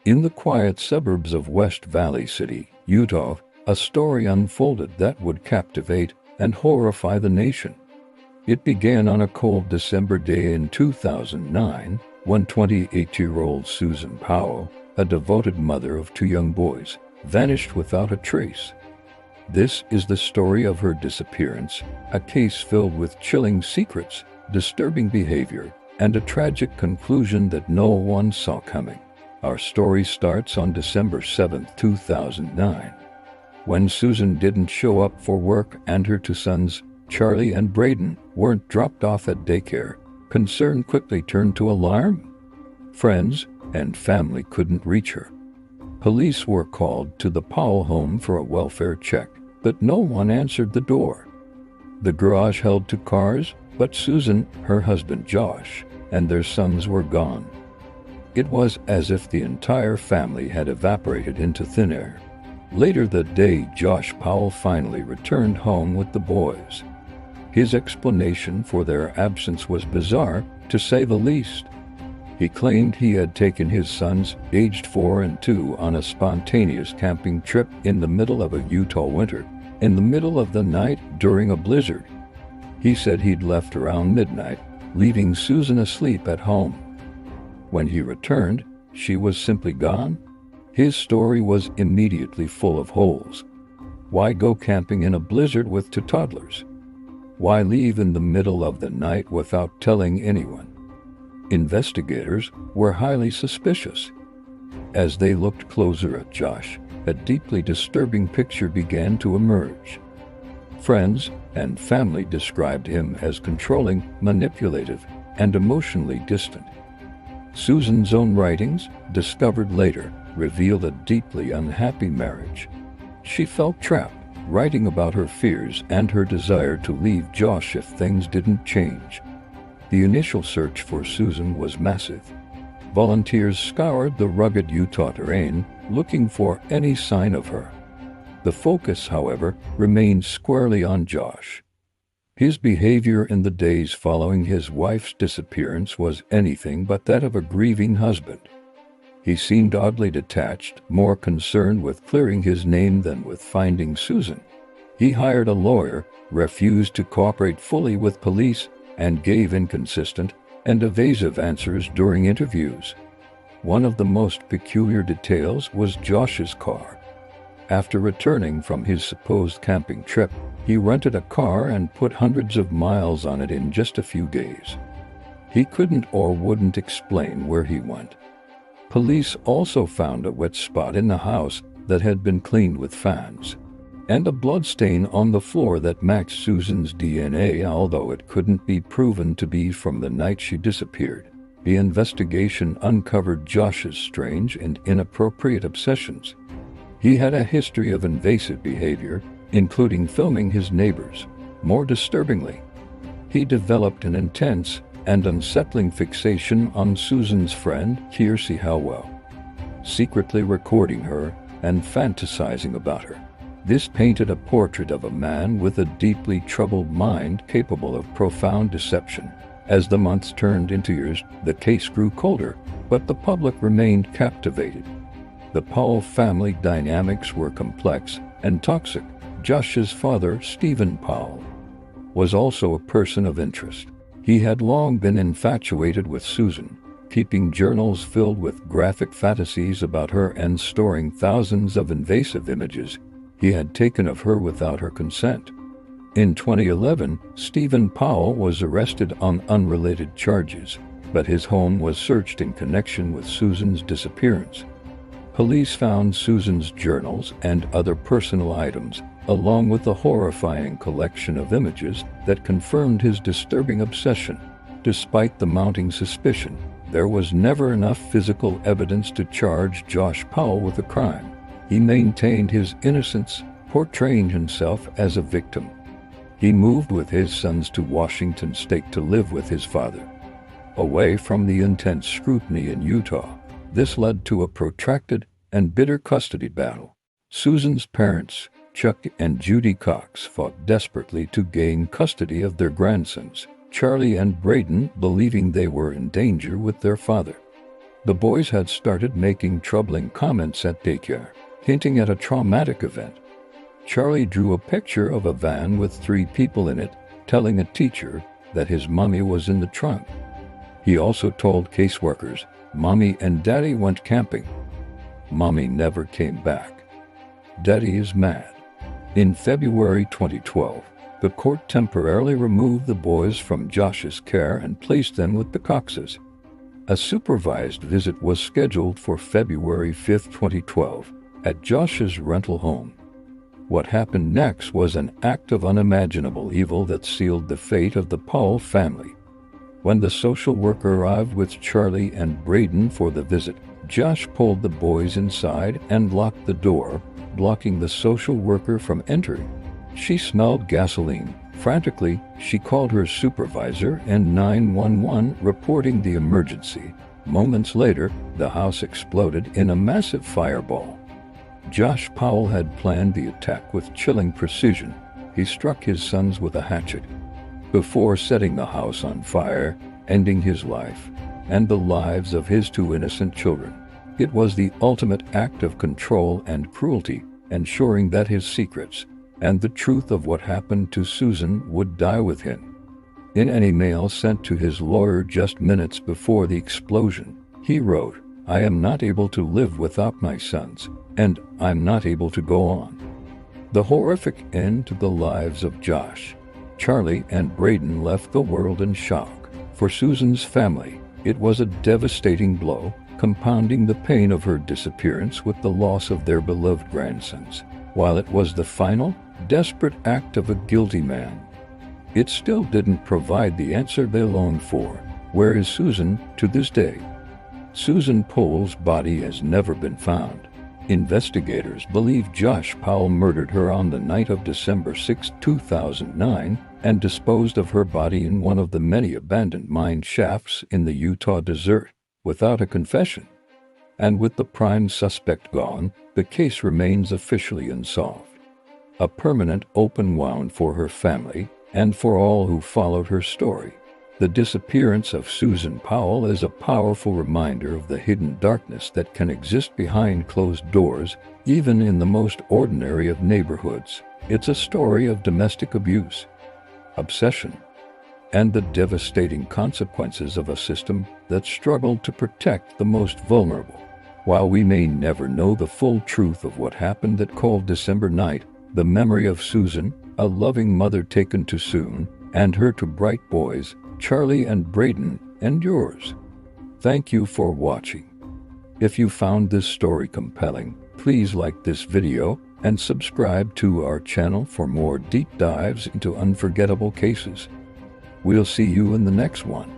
In the quiet suburbs of West Valley City, Utah, a story unfolded that would captivate and horrify the nation. It began on a cold December day in 2009 when 28-year-old Susan Powell, a devoted mother of two young boys, vanished without a trace. This is the story of her disappearance, a case filled with chilling secrets, disturbing behavior, and a tragic conclusion that no one saw coming. Our story starts on December 7, 2009. When Susan didn't show up for work and her two sons, Charlie and Braden, weren't dropped off at daycare, concern quickly turned to alarm. Friends and family couldn't reach her. Police were called to the Powell home for a welfare check, but no one answered the door. The garage held two cars, but Susan, her husband Josh, and their sons were gone. It was as if the entire family had evaporated into thin air. Later that day, Josh Powell finally returned home with the boys. His explanation for their absence was bizarre, to say the least. He claimed he had taken his sons, aged 4 and 2, on a spontaneous camping trip in the middle of a Utah winter, in the middle of the night during a blizzard. He said he'd left around midnight, leaving Susan asleep at home. When he returned, she was simply gone. His story was immediately full of holes. Why go camping in a blizzard with two toddlers? Why leave in the middle of the night without telling anyone? Investigators were highly suspicious. As they looked closer at Josh, a deeply disturbing picture began to emerge. Friends and family described him as controlling, manipulative, and emotionally distant. Susan's own writings, discovered later, revealed a deeply unhappy marriage. She felt trapped, writing about her fears and her desire to leave Josh if things didn't change. The initial search for Susan was massive. Volunteers scoured the rugged Utah terrain, looking for any sign of her. The focus, however, remained squarely on Josh. His behavior in the days following his wife's disappearance was anything but that of a grieving husband. He seemed oddly detached, more concerned with clearing his name than with finding Susan. He hired a lawyer, refused to cooperate fully with police, and gave inconsistent and evasive answers during interviews. One of the most peculiar details was Josh's car. After returning from his supposed camping trip, he rented a car and put hundreds of miles on it in just a few days. He couldn't or wouldn't explain where he went. Police also found a wet spot in the house that had been cleaned with fans, and a bloodstain on the floor that matched Susan's DNA, although it couldn't be proven to be from the night she disappeared. The investigation uncovered Josh's strange and inappropriate obsessions. He had a history of invasive behavior, including filming his neighbors. More disturbingly, he developed an intense and unsettling fixation on Susan's friend, Kiersey Howell, secretly recording her and fantasizing about her. This painted a portrait of a man with a deeply troubled mind capable of profound deception. As the months turned into years, the case grew colder, but the public remained captivated. The Powell family dynamics were complex and toxic. Josh's father, Stephen Powell, was also a person of interest. He had long been infatuated with Susan, keeping journals filled with graphic fantasies about her and storing thousands of invasive images he had taken of her without her consent. In 2011, Stephen Powell was arrested on unrelated charges, but his home was searched in connection with Susan's disappearance. Police found Susan's journals and other personal items, along with a horrifying collection of images that confirmed his disturbing obsession. Despite the mounting suspicion, there was never enough physical evidence to charge Josh Powell with a crime. He maintained his innocence, portraying himself as a victim. He moved with his sons to Washington State to live with his father, away from the intense scrutiny in Utah. This led to a protracted and bitter custody battle. Susan's parents, Chuck and Judy Cox, fought desperately to gain custody of their grandsons, Charlie and Braden, believing they were in danger with their father. The boys had started making troubling comments at daycare, hinting at a traumatic event. Charlie drew a picture of a van with 3 people in it, telling a teacher that his mommy was in the trunk. He also told caseworkers, "Mommy and Daddy went camping. Mommy never came back. Daddy is mad." In February 2012, the court temporarily removed the boys from Josh's care and placed them with the Coxes. A supervised visit was scheduled for February 5, 2012, at Josh's rental home. What happened next was an act of unimaginable evil that sealed the fate of the Powell family. When the social worker arrived with Charlie and Braden for the visit, Josh pulled the boys inside and locked the door, blocking the social worker from entering. She smelled gasoline. Frantically, she called her supervisor and 911, reporting the emergency. Moments later, the house exploded in a massive fireball. Josh Powell had planned the attack with chilling precision. He struck his sons with a hatchet before setting the house on fire, ending his life and the lives of his 2 innocent children. It was the ultimate act of control and cruelty, ensuring that his secrets and the truth of what happened to Susan would die with him. In an email sent to his lawyer just minutes before the explosion, he wrote, "I am not able to live without my sons, and I'm not able to go on." The horrific end to the lives of Josh, Charlie, and Braden left the world in shock. For Susan's family, it was a devastating blow, compounding the pain of her disappearance with the loss of their beloved grandsons. While it was the final, desperate act of a guilty man, it still didn't provide the answer they longed for. Where is Susan to this day? Susan Powell's body has never been found. Investigators believe Josh Powell murdered her on the night of December 6, 2009, and disposed of her body in one of the many abandoned mine shafts in the Utah desert, without a confession. And with the prime suspect gone, the case remains officially unsolved. A permanent open wound for her family and for all who followed her story. The disappearance of Susan Powell is a powerful reminder of the hidden darkness that can exist behind closed doors, even in the most ordinary of neighborhoods. It's a story of domestic abuse, obsession, and the devastating consequences of a system that struggled to protect the most vulnerable. While we may never know the full truth of what happened that cold December night, the memory of Susan, a loving mother taken too soon, and her 2 bright boys, Charlie and Braden, endures. Thank you for watching. If you found this story compelling, please like this video and subscribe to our channel for more deep dives into unforgettable cases. We'll see you in the next one.